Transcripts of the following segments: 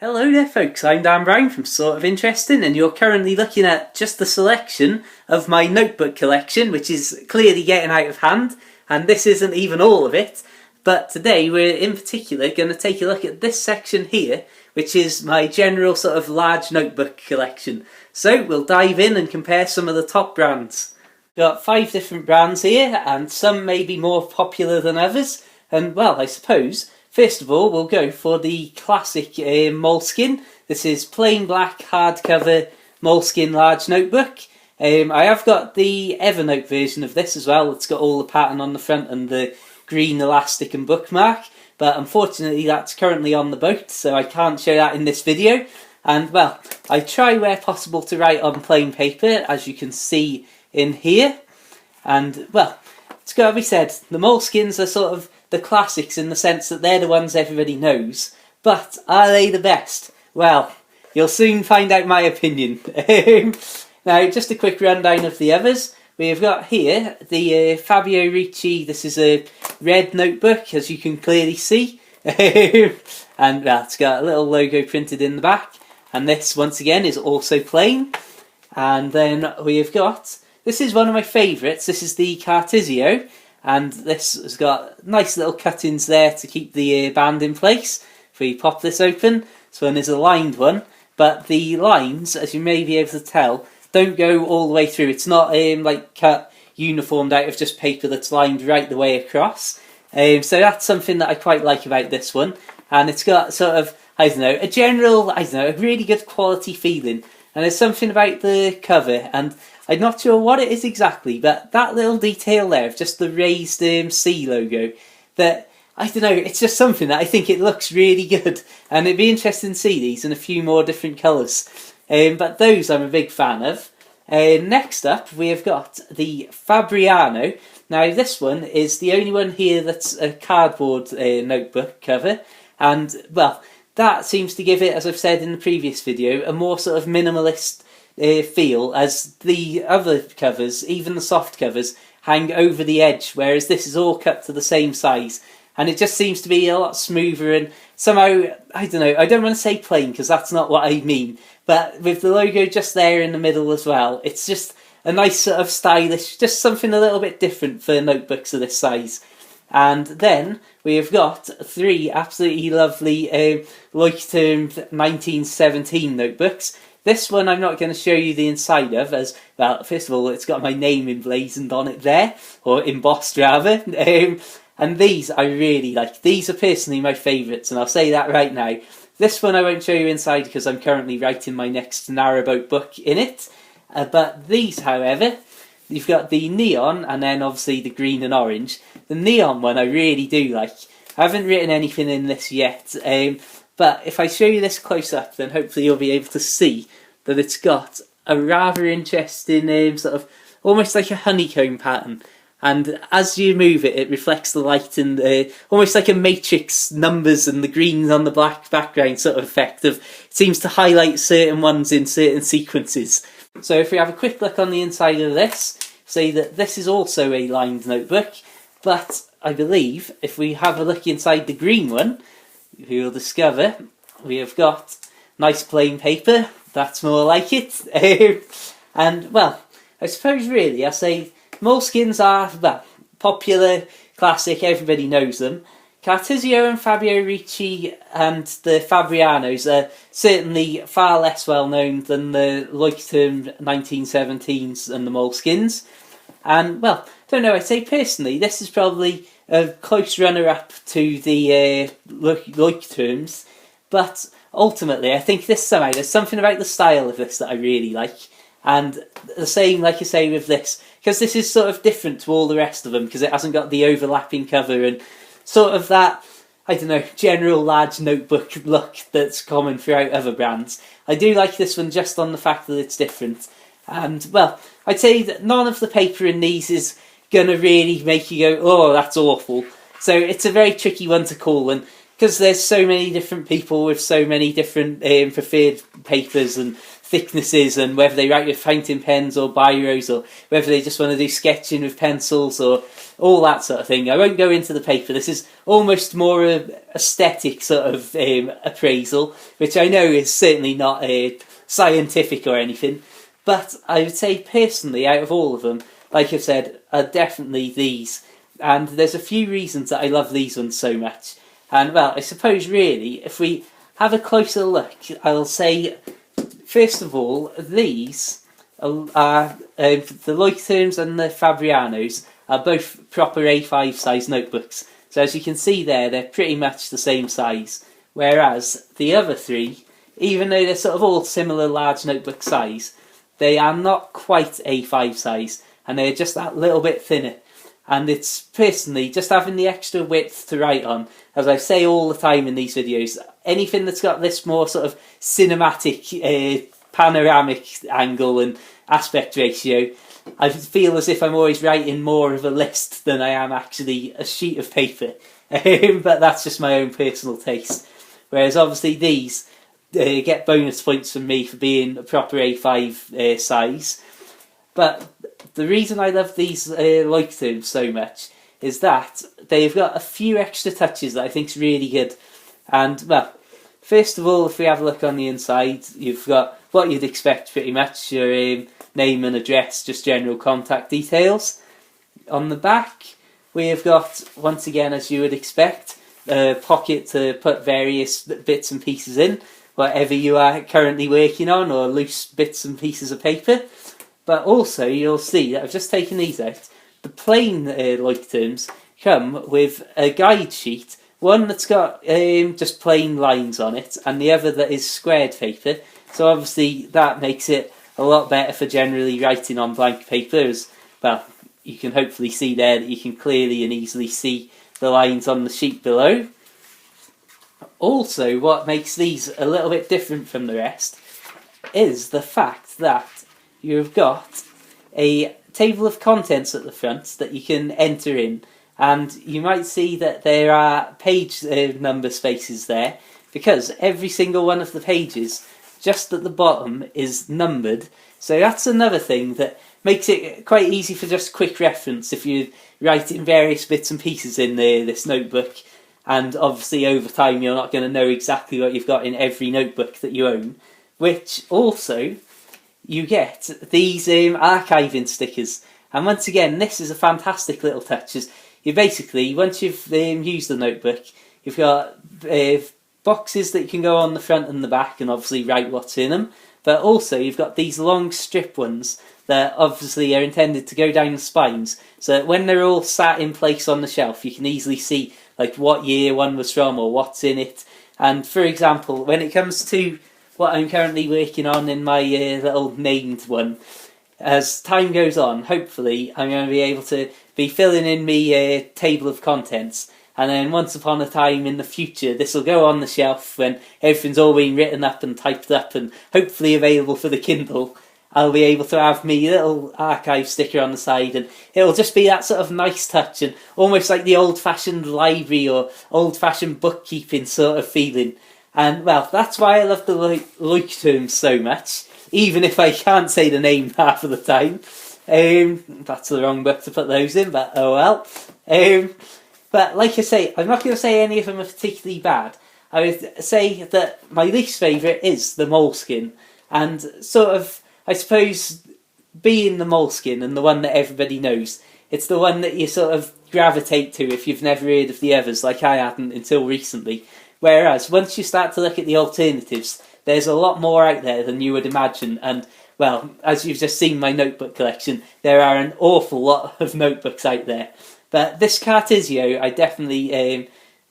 Hello there folks, I'm Dan Brown from Sort of Interesting, and you're currently looking at just the selection of my notebook collection, which is clearly getting out of hand, and this isn't even all of it. But today we're in particular going to take a look at this section here, which is my general sort of large notebook collection. So we'll dive in and compare some of the top brands. We've got 5 different brands here, and some may be more popular than others, and well, I suppose first of all, we'll go for the classic Moleskine. This is plain black hardcover Moleskine large notebook. I have got the Evernote version of this as well. It's got all the pattern on the front and the green elastic and bookmark. But unfortunately that's currently on the boat, so I can't show that in this video. And well, I try where possible to write on plain paper, as you can see in here. And well, it's got to be said, the Moleskines are sort of the classics in the sense that they're the ones everybody knows, but are they the best? Well, you'll soon find out my opinion. Now, just a quick rundown of the others. We've got here the Fabio Ricci. This is a red notebook, as you can clearly see, and well, it's got a little logo printed in the back, and this once again is also plain. And then we've got, this is one of my favourites, this is the Cartesio. And this has got nice little cut-ins there to keep the band in place. If we pop this open, this one is a lined one, but the lines, as you may be able to tell, don't go all the way through. It's not like cut uniformed out of just paper that's lined right the way across. So that's something that I quite like about this one. And it's got sort of, I don't know, a general, a really good quality feeling. And there's something about the cover, and I'm not sure what it is exactly, but that little detail there of just the raised C logo, that, I don't know, it's just something that I think it looks really good, and it'd be interesting to see these in a few more different colours. But those I'm a big fan of. Next up, we have got the Fabriano. Now this one is the only one here that's a cardboard notebook cover, and, well, that seems to give it, as I've said in the previous video, a more sort of minimalist feel, as the other covers, even the soft covers, hang over the edge, whereas this is all cut to the same size. And it just seems to be a lot smoother and somehow, I don't know, I don't want to say plain because that's not what I mean, but with the logo just there in the middle as well, it's just a nice sort of stylish, just something a little bit different for notebooks of this size. And then we have got 3 absolutely lovely Leuchtturm1917 notebooks. This one I'm not going to show you the inside of, as, well, first of all, it's got my name emblazoned on it there, or embossed rather. And these I really like. These are personally my favourites, and I'll say that right now. This one I won't show you inside because I'm currently writing my next narrowboat book in it. But these, however, you've got the neon, and then obviously the green and orange. The neon one I really do like. I haven't written anything in this yet, but if I show you this close up, then hopefully you'll be able to see that it's got a rather interesting sort of, almost like a honeycomb pattern. And as you move it, it reflects the light and almost like a matrix numbers and the green on the black background sort of effect of, it seems to highlight certain ones in certain sequences. So if we have a quick look on the inside of this, say that this is also a lined notebook, but I believe if we have a look inside the green one, we will discover we have got nice plain paper. That's more like it. And, well, I suppose really I say Moleskines are, well, popular, classic, everybody knows them. Cartesio and Fabio Ricci and the Fabrianos are certainly far less well known than the Leuchtturm 1917s and the Moleskines. And, well, don't know, I'd say personally this is probably a close runner-up to the Leuchtturms, but ultimately I think this somehow, there's something about the style of this that I really like. And the same, like I say, with this, because this is sort of different to all the rest of them, because it hasn't got the overlapping cover and sort of that, I don't know, general large notebook look that's common throughout other brands. I do like this one just on the fact that it's different. And, well, I'd say that none of the paper in these is going to really make you go, oh, that's awful. So it's a very tricky one to call, and because there's so many different people with so many different preferred papers, and thicknesses and whether they write with fountain pens or biros, or whether they just want to do sketching with pencils or all that sort of thing. I won't go into the paper. This is almost more a aesthetic sort of appraisal, which I know is certainly not scientific or anything. But I would say personally, out of all of them, like I've said, are definitely these. And there's a few reasons that I love these ones so much. And well, I suppose really, if we have a closer look, I'll say, first of all, these are the Leuchtturms and the Fabrianos are both proper A5 size notebooks. So as you can see there, they're pretty much the same size. Whereas the other three, even though they're sort of all similar large notebook size, they are not quite A5 size, and they're just that little bit thinner. And it's personally just having the extra width to write on. As I say all the time in these videos, anything that's got this more sort of cinematic, panoramic angle and aspect ratio, I feel as if I'm always writing more of a list than I am actually a sheet of paper. But that's just my own personal taste. Whereas obviously these get bonus points from me for being a proper A5 size. But the reason I love these Leuchtturms so much is that they've got a few extra touches that I think is really good. And, well, first of all, if we have a look on the inside, you've got what you'd expect pretty much, your name and address, just general contact details. On the back, we have got, once again, as you would expect, a pocket to put various bits and pieces in, whatever you are currently working on, or loose bits and pieces of paper. But also, you'll see that I've just taken these out. The plain Leuchtturms come with a guide sheet, one that's got just plain lines on it, and the other that is squared paper. So obviously that makes it a lot better for generally writing on blank paper, as well, you can hopefully see there that you can clearly and easily see the lines on the sheet below. Also, what makes these a little bit different from the rest is the fact that you've got a table of contents at the front that you can enter in, and you might see that there are page number spaces there, because every single one of the pages just at the bottom is numbered. So that's another thing that makes it quite easy for just quick reference if you're writing various bits and pieces in this notebook. And obviously over time you're not going to know exactly what you've got in every notebook that you own. Which also, you get these archiving stickers. And once again, this is a fantastic little touch. You basically, once you've used the notebook, you've got boxes that you can go on the front and the back and obviously write what's in them. But also you've got these long strip ones that obviously are intended to go down the spines, so that when they're all sat in place on the shelf, you can easily see like what year one was from or what's in it. And for example, when it comes to what I'm currently working on in my little named one, as time goes on, hopefully I'm going to be able to be filling in my table of contents, and then once upon a time in the future this will go on the shelf when everything's all been written up and typed up and hopefully available for the Kindle. I'll be able to have me little archive sticker on the side, and it'll just be that sort of nice touch and almost like the old-fashioned library or old-fashioned bookkeeping sort of feeling. And well, that's why I love the Leuchtturms so much, even if I can't say the name half of the time. That's the wrong book to put those in, but oh well. But like I say, I'm not going to say any of them are particularly bad. I would say that my least favourite is the Moleskine, and sort of, I suppose, being the Moleskine and the one that everybody knows, it's the one that you sort of gravitate to if you've never heard of the others, like I hadn't until recently. Whereas, once you start to look at the alternatives, there's a lot more out there than you would imagine, and, well, as you've just seen my notebook collection, there are an awful lot of notebooks out there. But this Cartesio I definitely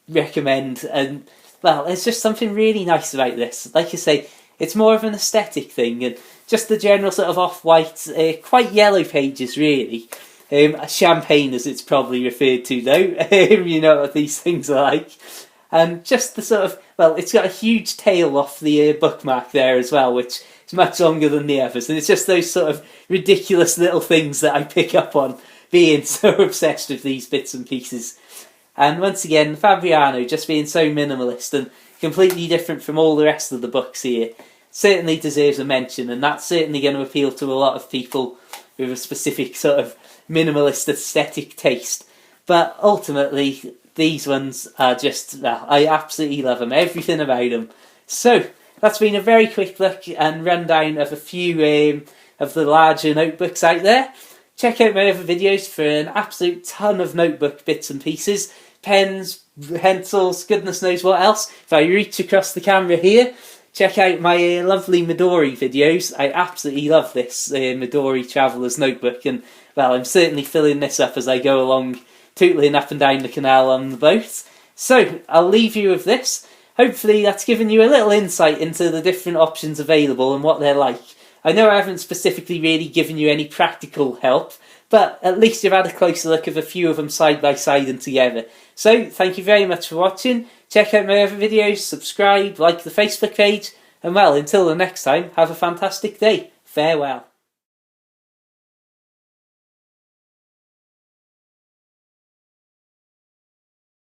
recommend, and, well, there's just something really nice about this. Like I say, it's more of an aesthetic thing, and just the general sort of off-white, quite yellow pages really. Champagne as it's probably referred to though, you know what these things are like. And just the sort of, well, it's got a huge tail off the bookmark there as well, which is much longer than the others, and it's just those sort of ridiculous little things that I pick up on, being so obsessed with these bits and pieces. And once again, the Fabriano just being so minimalist and completely different from all the rest of the books here. certainly deserves a mention, and that's certainly going to appeal to a lot of people with a specific sort of minimalist aesthetic taste. But ultimately, these ones are just, well, I absolutely love them, everything about them. So, that's been a very quick look and rundown of a few of the larger notebooks out there. Check out my other videos for an absolute ton of notebook bits and pieces. Pens, pencils, goodness knows what else. If I reach across the camera here, check out my lovely Midori videos. I absolutely love this Midori Traveller's Notebook, and well, I'm certainly filling this up as I go along, tootling up and down the canal on the boat. So, I'll leave you with this. Hopefully that's given you a little insight into the different options available and what they're like. I know I haven't specifically really given you any practical help, but at least you've had a closer look of a few of them side by side and together. So, thank you very much for watching. Check out my other videos, subscribe, like the Facebook page, and well, until the next time, have a fantastic day. Farewell.